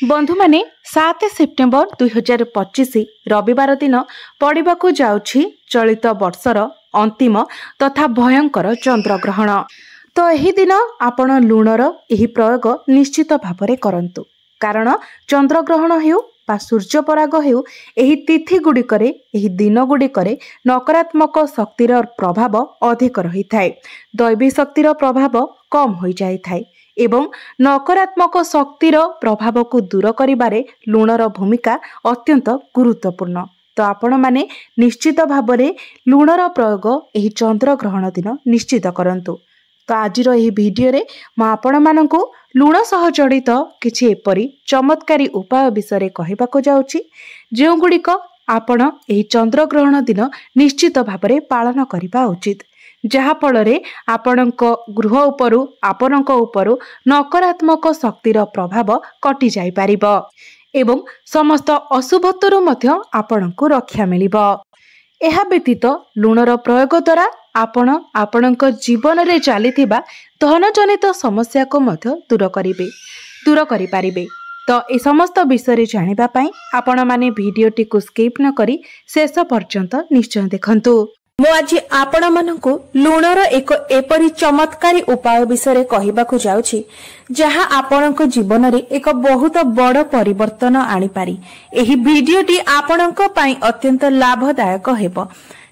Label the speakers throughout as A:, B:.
A: बंधु माने 7 सेप्टेम्बर 2025 रविवार दिन पड़िबाकु जाउछि चलित वर्षर अंतिम तथा भयंकर चंद्रग्रहण। तो एही दिन आपण लुणर एही प्रयोग निश्चित भावरे करंतु, कारण चंद्रग्रहण हेउ बा सूर्यपराग हेउ एही तिथि गुड़िकरे एही दिन गुड़िकरे नकारात्मक शक्तिर प्रभाव अधिक रही थाए, दैवी शक्तिर प्रभाव कम हो जाई थाए एवं नकारात्मक शक्तिर प्रभाव को दूर करिबारे लुणर भूमिका अत्यंत गुरुत्वपूर्ण। तो आपण माने निश्चित भावरे लुणर प्रयोग एही चंद्रग्रहण दिन निश्चित करंतु। तो आजिर एही वीडियो रे म आपण मानकु लुण सह जड़ित किछि एपरि चमत्कारी उपाय विषय कहबाको जाउछि, जे गुड़िक आपण एही चंद्रग्रहण दिन निश्चित भावरे पालन करिबा उचित, जहा फलरे आपणक गृह उपरु आपणक उपरु नकारात्मक शक्तिर प्रभाव कटि जाई पारिबो एवं समस्त अशुभत्वरु मध्य आपणको रक्षा मिलिबो। एहा व्यतीत लुणर प्रयोग द्वारा आपण आपणक जीवन रे चलीथिबा धनजनित समस्या को मध्य दूर करि पारिबे। तो ए समस्त विषय जानिबा पई आपण माने वीडियोटी को स्किप न करी शेष पर्यंत निश्चय देखंतु। मु आज आपण मानकु लुणर एक एपरि चमत्कारी उपाय विषय कहबाकू जाउछि, जहा आपणक जीवन रे एक बहुत बड़ परिवर्तन आनी पारी। एही वीडियोटी आपणक पई अत्यंत लाभदायक हेबो,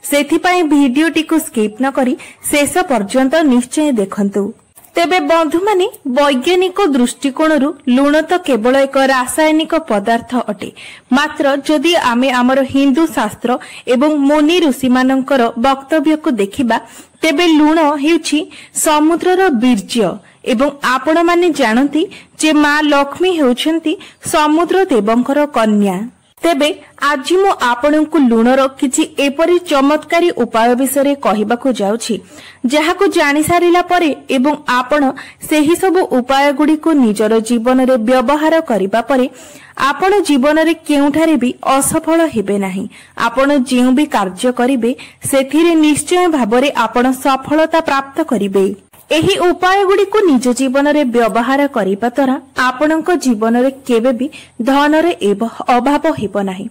A: सेथि पई वीडियोटी को स्किप न करी शेष पर्यंत निश्चय देखंतु। तेबे बंधु माने वैज्ञानिक दृष्टिकोणरू लुण तो केवल एक रासायनिक पदार्थ अटे, मात्र जदि आमे आमर हिंदू शास्त्र एवं मुनि ऋषि मानकर वक्तव्य को देखिबा तेबे लुण हेउछि समुद्रर बीर्य एवं आपण माने जानती जे मां लक्ष्मी हेउछंती समुद्र देवंकर कन्या। तेबे आज मु आपणकु लुणर किछि एपरि चमत्कारी उपाय विषय कहबाकू जाउछि, जहाकू जानि सारिला परे एवं आपण सेही सब उपाय गुडी को निजर जीवन रे व्यवहार करिबा परे आपण जीवन रे केउठारे भी असफल हेबे नाही। आपण जेउ भी कार्य करिबे सेथिरे निश्चय भाबरे आपण सफलता प्राप्त करिबे। एही उपाय गुडी को निज जीवन रे व्यवहार करिबा द्वारा आपणक जीवन रे केबे भी धन रे अभाव हेबो नाही।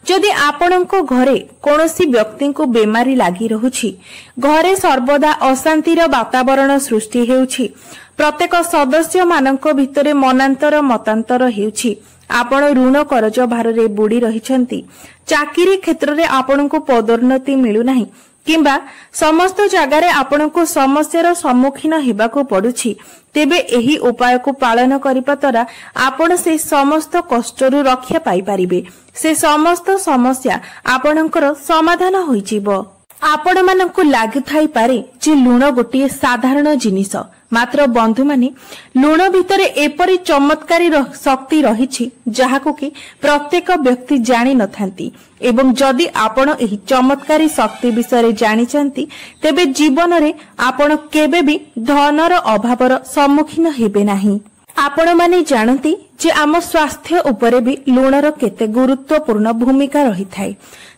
A: जदि आपणक घरे कोनोसी व्यक्ति को बेमारी लागि रहुछि, घरे सर्वदा अशांतिर वातावरण सृष्टि हेउछि, प्रत्येक सदस्य मानक भितरे मनांतर मतांतर हेउछि, आपण ऋण करज भार रे बुडी रहिछंती, चाकरी क्षेत्र रे आपणको पदोन्नति मिलु नाही किंबा समस्त जगारे आपनको समस्यार सम्मुखीन हेबाको पडुछि, तेबे एही उपाय को पालन करिबा द्वारा आपण से समस्त कष्टरू रक्षा पाई पारिबे। से समस्त समस्या आपणकर समाधान होई जिवो। आपण मानकु लागि थाई पारे जे लुण गोटिए साधारण जिनिस, मात्र बंधु माने लुण भितरे एपरि चमत्कारी शक्ति रहिछि जहाकु कि प्रत्येक व्यक्ति जानि नथांती एवं जदि आपण एही चमत्कारी शक्ति विषय जानिचंती तेबे जीवन रे आपण केबे भी धनर अभावर सम्मुखीन हेबे नाही। आपण माने जानती जे आम स्वास्थ्य उपरे भी लुणर केते गुरुत्वपूर्ण भूमिका रही थाए।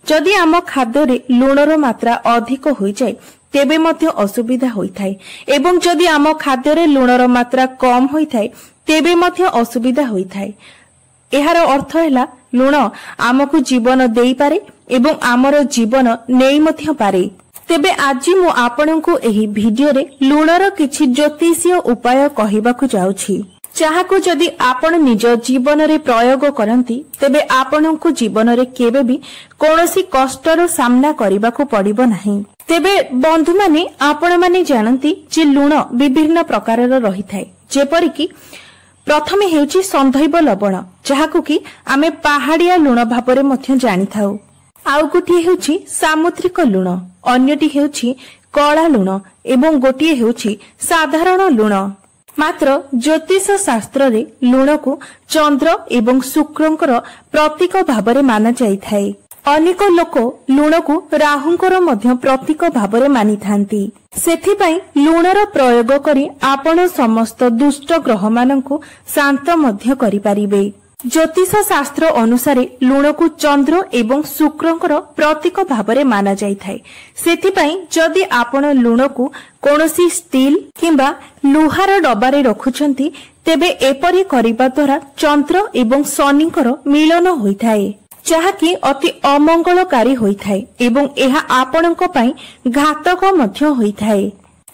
A: जदि आम खाद्य रे लुणर मात्रा अधिक होई जाय तेबे मध्य असुविधा होई थाए एवं जदि आम खाद्य रे लुणर मात्रा कम होई थाए तेबे मध्य असुविधा होई थाए। एहार अर्थ हैला लुण आमको जीवन देई पारे एवं आमर जीवन नेई मध्य पारे। तेबे आज मु आपनकु एही वीडियो रे लुणर किछि ज्योतिषीय उपाय कहिबाकू जाउछि, जहाकू जदि आपण निज जीवन रे प्रयोग करंती तेबे आपनकु जीवन रे केबे भी कोनोसी कष्टर सामना करिबाकू पड़िबो नाही। तेबे बंधु माने आपण माने जानती जे लुण विभिन्न प्रकारर रही थाए, जेपरि कि प्रथमे हेउची संधैव लवण, जहाकू कि आमे पहाड़िया लुण भाबरे मध्य जानि थाउ। आउ गोटिए हेउची सामुद्रिक लुण, अन्यटी हेउची कला लुण एवं गोटिए हेउची साधारण लुण। मात्र ज्योतिष शास्त्र रे लुण को चंद्र एवं शुक्रंकर प्रतीक भाबरे माना जाई थाए। अनेक लोक लुण को राहुंकर मध्य प्रतीक भाबरे मानि थांती। सेथिपाई लुणर प्रयोग करी आपण समस्त दुष्ट ग्रह मानकु शांत मध्य करि पारिबे। ज्योतिष शास्त्र अनुसारे लुण को चंद्र एवं शुक्रंकर प्रतीक भाबरे माना जाई थाए। सेथिपाई जदि आपण लुण को कोनोसी स्टील किंबा लुहार डबारे रखुछंती तेबे एपरि करिबा द्वारा चंद्र एवं शनिकर मिलन होइथाए जहाँकि अति अमंगलकारी होइथाए एवं एहा आपणक पई घातक मध्य होइथाए।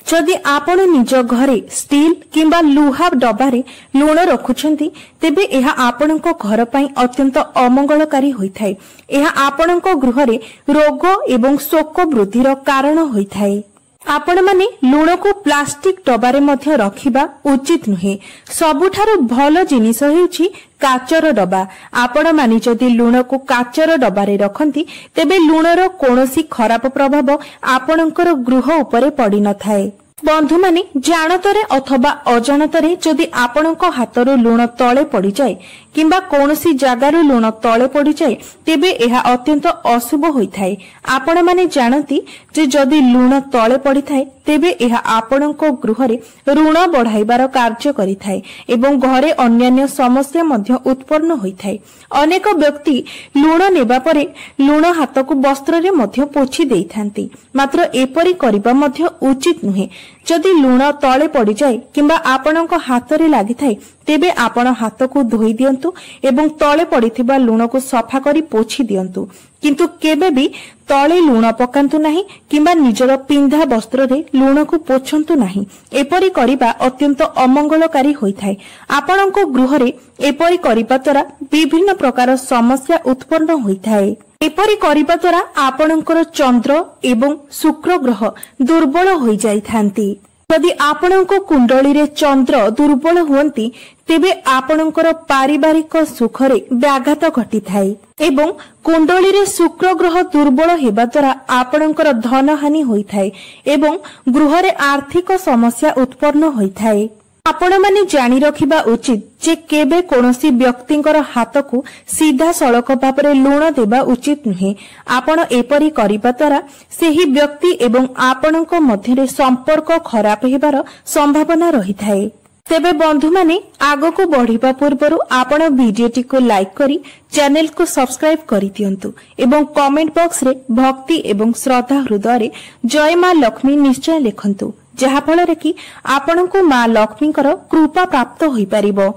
A: जदि आपण निज घरे स्टील किंबा लुहा डबारे लुण रखुछंती तेबे एहा आपणक घर पई अत्यंत अमंगलकारी होइथाए। एहा आपणक गृहरे रोग एवं शोक वृद्धिर कारण होइथाए। आपण माने लुण को प्लास्टिक डबारे मध्य रखिबा उचित नुहे। सबुठारु भल जिनिस हेउछि काचर डबा। आपण माने जदि लुण को काचर डबारे रखंती तेबे लुणर कोनोसी खराब प्रभाव आपणकर गृह उपरे पड़ी न थाए। बंधु माने जानतरे अथवा अजाणतरे जदि आपणक हातरो लुण तळे पड़ी जाए किंबा कोनोसी जगारु लुण तळे पड़ी जाए तेबे एहा अत्यंत अशुभ होइथाए। आपण माने जानती जे जदि लुण तळे पड़ी थाए तेबे एहा आपणक गृहरे ऋण बढ़ाइबार कार्य करिथाए एवं घरे अन्यान्य समस्या मध्य उत्पन्न होइथाए। अनेक व्यक्ति लुण नेबा परे लुण हातको वस्त्ररे मध्य पोछि देइथांती, मात्र एपरि करिबा मध्य उचित नुहे। जदि लुण तळे पड़ी जाए किंबा आपणक हातरे लागिथाए तेबे आपण हातको धोई दियंतु एवं तळे पड़िथिबा लुणको सफा करी पोछि दियंतु, किंतु केबे भी तळे लुण पकांतु नाही किंबा निजर पिंधा वस्त्ररे लुणको पोछंतु नाही। एपरि करिबा अत्यंत अमंगलकारी होइथाए। आपणको गृहरे एपरि करिबा द्वारा विभिन्न प्रकार समस्या उत्पन्न होइथाए। एपरि करिबा द्वारा आपणकर चंद्र एवं शुक्र ग्रह दुर्बल होई जाइथांती। यदि आपणको कुंडली रे चंद्र दुर्बल हुअंती तेबे आपणकर पारिवारिक सुखरे व्याघात घटिथाए एवं कुंडली रे शुक्र ग्रह दुर्बल हेबा द्वारा आपणकर धन हानि होइथाए एवं गृहरे आर्थिक समस्या उत्पन्न होइथाए। आपण माने जानि रखिबा उचित जे केबे कोनोसी व्यक्तिंकर हातकु सीधा सड़क भाबरे लुण देबा उचित नुहे। आपण एपरि करिबा द्वारा सेही व्यक्ति एवं आपणक मध्यरे संपर्क खराब हेबार संभावना रहिथाए। तेबे बंधु माने आगको बढ़िबा पूर्वरु आपण वीडियोटी को लाइक करी चैनल को सब्सक्राइब करि दियंतु एवं कमेंट बॉक्स रे भक्ति एवं श्रद्धा हृदय जय मां लक्ष्मी निश्चय लिखंतु, जहा फल कि आपणको मां लक्ष्मीकर कृपा प्राप्त होई परिबो।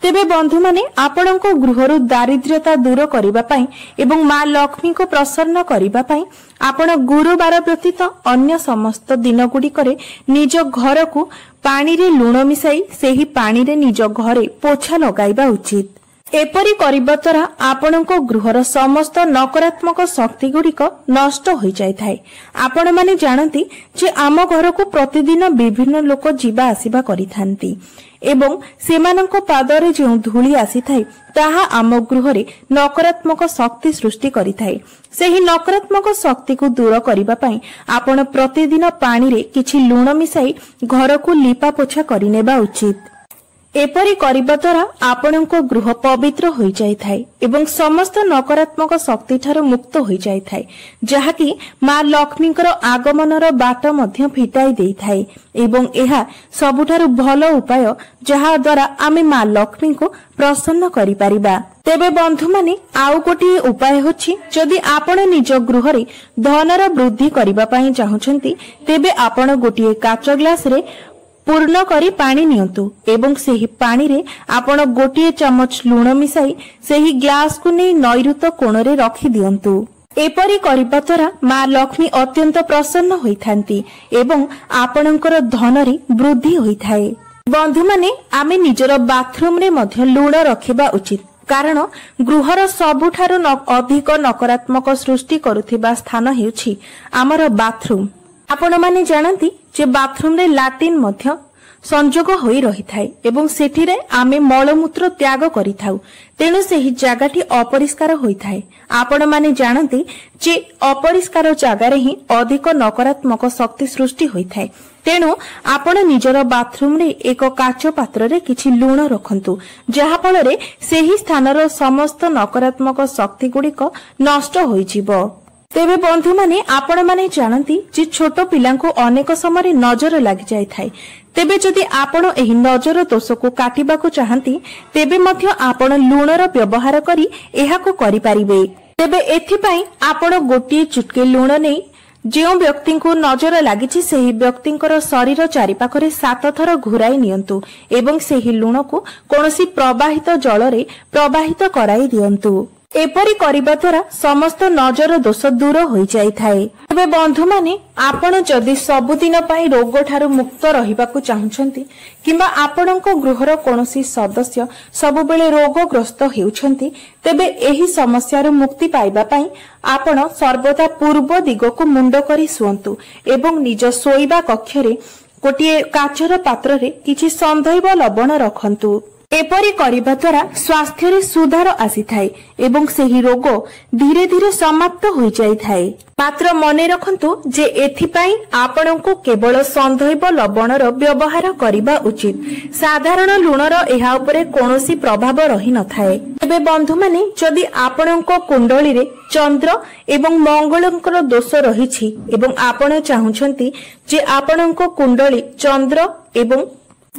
A: तेबे बंधु माने आपणको गृहरु दारिद्र्यता दूर करिबा पई एवं मां लक्ष्मी को प्रसन्न करिबा पई आपण गुरुवार व्यतीत अन्य समस्त दिन गुडिकरे निज घर को पानी रे लुण मिसाई सेही पानी रे निज घरे पोछा लगाइबा उचित। एपरि करिबा द्वारा आपणको गृहर समस्त नकारात्मक शक्ति गुडिक नष्ट होई जाइथाए। आपण माने जानती जे आम घर को प्रतिदिन विभिन्न लोक जीवा आसीबा करिथांती एवं सेमानंको पादरे जो धूली आसीथाए ताहा आम गृहरे नकारात्मक शक्ति सृष्टि करिथाए। सेही नकारात्मक शक्ति को दूर करिबा पई आपण प्रतिदिन पानी रे किछि लुण मिसाई घर को लिपा पोछा करिनेबा उचित। एपरि करिबा द्वारा आपणको गृह पवित्र होई जाइथाए एवं समस्त नकारात्मक शक्ति ठारो मुक्त होई जाइथाए, जहाकि मां लक्ष्मीकर आगमनर बाट मध्य फिटाई देइथाए एवं एहा सबुठारु भलो उपाय जहा द्वारा आमे मां लक्ष्मी को प्रसन्न करि परिबा। तेबे बंधु माने आउ गोटी उपाय होछि, जदि आपण निज गृहरे धनर वृद्धि करिबा पई चाहुछंती तेबे आपण गोटी काच ग्लास रे पूर्ण करी पानी नियंतु एवं सेही पानी रे आपण गोटिए चमच लुण मिसाई सेही ग्लास को नै नैऋत कोण रे रखि दियंतु। एपरि करिबा द्वारा मां लक्ष्मी अत्यंत प्रसन्न होइथांती एवं आपणकर धन रे वृद्धि होइथाए। बंधु माने आमे निजर बाथरूम रे मध्य लुण रखिबा उचित, कारण गृहर सबुठारु अधिक नकारात्मक सृष्टि करुथिबा स्थान हेउछि आमर बाथरूम। आपण माने जानती जे बाथरूम रे लैट्रिन मध्य संजोग होई रही थाए एवं सेठिरे आमे मलमूत्र त्याग करि थाउ, तेणु सेही जागाटी अपरिष्कार होई थाए। आपण माने जानती जे अपरिष्कार जागारे ही अधिक नकारात्मक शक्ति सृष्टि होई थाए, तेणु आपण निजर बाथरूम रे एक काच पात्र रे किछि लुण रखंतु, जहा फल रे सेही स्थानर समस्त नकारात्मक शक्ति गुडिक नष्ट होई जिवो। तेबे बंधु माने आपण माने जानती जे छोट पिलांको अनेक समय नजर लागि जाय थाए। तेबे जदि आपण एही नजर दोष को काटिबा को चाहंती तेबे मध्य आपण लुणर व्यवहार करी एहा को करि परिबे। तेबे एथि पई आपण गोटी चुटकी लुण नै जो व्यक्ति को नजर लगी से व्यक्ति शरीर चारिपाखरे 7 थर घुराई नियंतु एवं से लुण को कौन प्रवाहित जल में प्रवाहित कराई दियंतु। एपरी करिबा द्वारा समस्त नजर दोष दूर हो जाई थाए। तबे बंधु माने आपण जदि सबुदिन पई रोग ठारू मुक्त रहिबाकू चाहुछंती किंबा आपणको गृहर कोनोसी सदस्य सब बेले रोगग्रस्त हेउछंती तेबे एही समस्यारू मुक्ति पाइबा पई आपण सर्वदा पूर्व दिगको मुंड करी सुअंतु एवं निज सोइबा कक्षरे गोटिए काचर पात्र रे किछि संदैव लवण रखंतु। एपरी करिबा द्वारा स्वास्थ्य रे सुधार आसी थाए एवं सेही रोग धीरे धीरे समाप्त हो जाई थाए। मात्र मने रखंतु जे एथिपाई आपणको केवल संदैव लवणर व्यवहार करिबा उचित। साधारण लुणर एहा उपरे कोनोसी प्रभाव रही न थाए। तबे बंधु माने जदि आपणको कुंडली रे चंद्र एवं मंगलंकर दोष रहिछि एवं आपण चाहुछंती जे आपणको कुंडली चंद्र एवं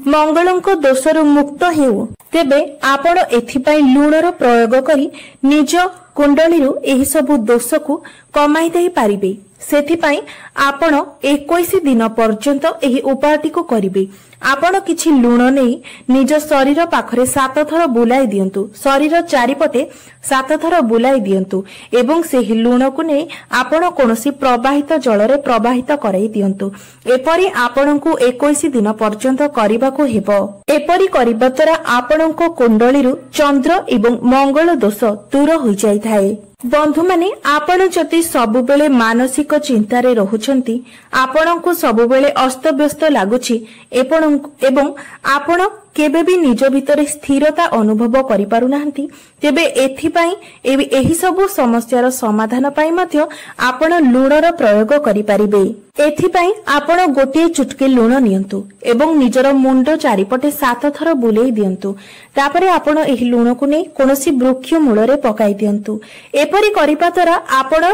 A: मंगलंक दोषरु मुक्त हेउ तेबे आपण एथिपाई लुणर प्रयोग करी निज कुंडलीरु एही सबु दोष को कमाई दे पारिबे। सेथिपाई आपण 21 दिन पर्यंत एही उपायटी को करिबे। आपण किछि लुण नेई निज शरीर पाखरे 7 थर बुलाई दियंतु। शरीर चारिपटे 7 थर बुलाई दियंतु एवं सेही लुण को नै आपण कोनोसी प्रवाहित जल रे प्रवाहित कराई दियंतु। एपरी आपणको 21 दिन पर्यंत करिबाको हेबो। एपरी करिबा द्वारा आपणको कुंडलीरु चंद्र एवं मंगल दोष दूर हो जाई थाए। बंधु माने आपण जति सबु बेले मानसिक चिंता रे रहुछंती आपणको सबु बेले अस्तव्यस्त लागुछि एवं आपण केबे भी निज भितरे स्थिरता अनुभव करि पारु नाहंती तेबे एथिपाई एही सबु समस्यार समाधान पाई मध्य आपण लुणर प्रयोग करि पारिबे। एथिपाई आपण गोटे चुटकी लुण नियंतु एवं निजर मुंड चारिपटे 7 थर बुलेई दियंतु। तापरे आपण एही लुण को नै कोनोसी वृक्ष मूल रे पकाई दियंतु। एपरि करिबा द्वारा आपण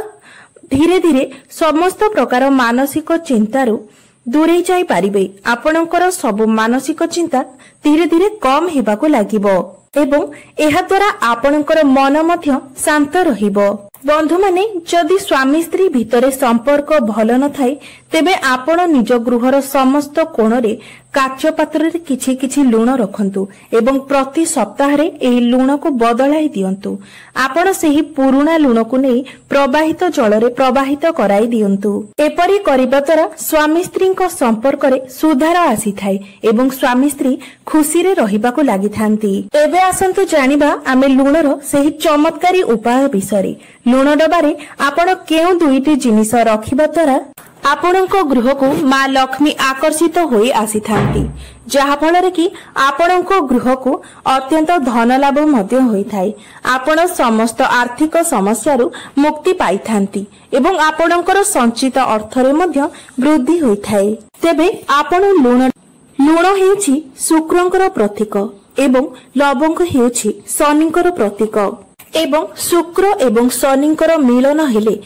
A: धीरे धीरे समस्त प्रकार मानसिक चिंतारू दूरे जाई पारिबे। आपणकर सब मानसिक चिंता धीरे धीरे कम हेबाको लागिबो एवं एहा द्वारा आपणकर मन मध्य शांत रहिबो। बंधु माने जदि स्वामी स्त्री भितरे संपर्क भल न थाए तेबे आपण निज गृहर समस्त कोण रे काच पात्र रे किछि किछि लुण रखंतु एवं प्रति सप्ताह रे एही लुण को बदलाई दियंतु। आपण सेही पुराना लुण को नै प्रवाहित जल रे प्रवाहित कराई दियंतु। एपरि करिबा द्वारा स्वामी स्त्री को संपर्क रे सुधार आसी थाए एवं स्वामी स्त्री खुशी रे रहिबाको लागि थांती। एबे आसंतु जानिबा आमे लुणर सेही चमत्कारी उपाय विषय। लुण डबारे आपण केउ दुईटी जिनिस रखिबा द्वारा आपणको गृह को मां लक्ष्मी आकर्षित होई आसी थांती जहा फल कि आपणको गृह को अत्यंत धन लाभ मध्य होई थाए। आपण समस्त आर्थिक समस्या रु मुक्ति पाई थांती एवं आपणकर संचित अर्थ रे मध्य वृद्धि होई थाए। तेबे आपण लुण हेउछि शुक्रंकर प्रतीक एवं लवंग हेउछि शनिकर प्रतीक एवं शुक्र एवं शनिकर मिलन हेले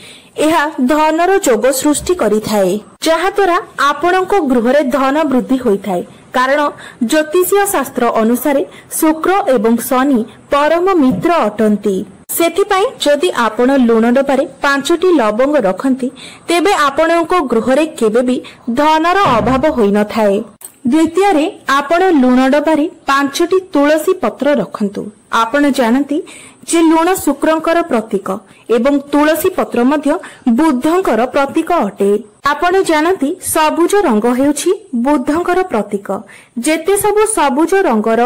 A: एहा धनर जोग सृष्टि करि थाए जहा द्वारा आपणको गृह रे धन वृद्धि होई थाए। कारण ज्योतिषीय शास्त्र अनुसार शुक्र एवं शनि परम मित्र अटंती। सेथिपाई जदि आपण लुण डबारे 5टी लवंग रखंती तेबे आपणको गृह रे केबे भी धनर अभाव होई न थाए। द्वितीय रे आपण लुण डबारे 5टी तुलसी पत्र रखंतु। आपण जानती जे लुण शुक्रंकर प्रतीक एवं तुलसी पत्र मध्य बुद्धंकर प्रतीक अटे। आपण जानती सबुज रंग हेउछि बुद्धंकर प्रतीक। जेते सबु सबुज रंगर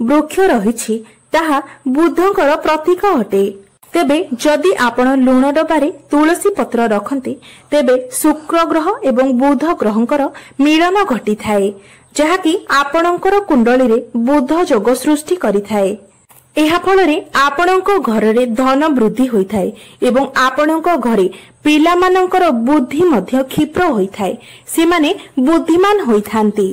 A: वृक्ष रहिछि ताहा बुद्धंकर प्रतीक अटे। तेबे जदि आपण लुण डबारे तुलसी पत्र रखंती तेबे शुक्र ग्रह एवं बुध ग्रहंकर मिलन घटी थाए जहाकि आपणकर कुंडली रे बुध जोग सृष्टि करि थाए। एहा फलरे आपणको घर रे धन वृद्धि होई थाए एवं आपणको घरे पिला मानकर बुद्धि मध्य क्षिप्र होई थाए। से माने बुद्धिमान होई थांती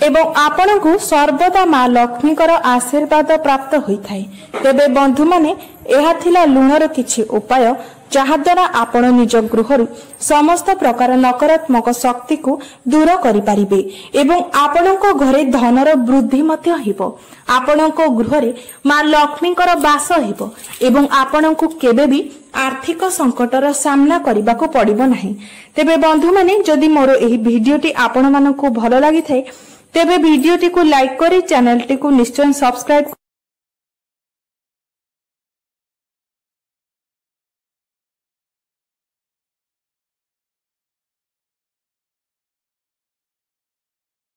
A: एवं आपणको सर्वदा मां लक्ष्मीकर आशीर्वाद प्राप्त होई थाए। तेबे बंधु माने एहा थिला लुणर किछि उपाय ଯାହାଦ୍ୱାରା ଆପଣ ନିଜ ଗୃହରୁ ସମସ୍ତ ପ୍ରକାର ନକାରାତ୍ମକ ଶକ୍ତିକୁ ଦୂର କରିପାରିବେ ଏବଂ ଆପଣଙ୍କ ଘରେ ଧନର ବୃଦ୍ଧି ମଧ୍ୟ ହେବ। ଆପଣଙ୍କ ଗୃହରେ ମା ଲକ୍ଷ୍ମୀଙ୍କର ବାସ ହେବ ଏବଂ ଆପଣଙ୍କୁ କେବେ ବି ଆର୍ଥିକ ସଂକଟର ସାମ୍ନା କରିବାକୁ ପଡ଼ିବ ନାହିଁ। ତେବେ ବନ୍ଧୁମାନେ, ଯଦି ମୋର ଏହି ଭିଡ଼ିଓଟି ଆପଣମାନଙ୍କୁ ଭଲ ଲାଗିଥାଏ ତେବେ ଭିଡ଼ିଓଟିକୁ ଲାଇକ୍ କରି ଚ୍ୟାନେଲଟିକୁ ନିଶ୍ଚୟ ସବସ୍କ୍ରାଇବ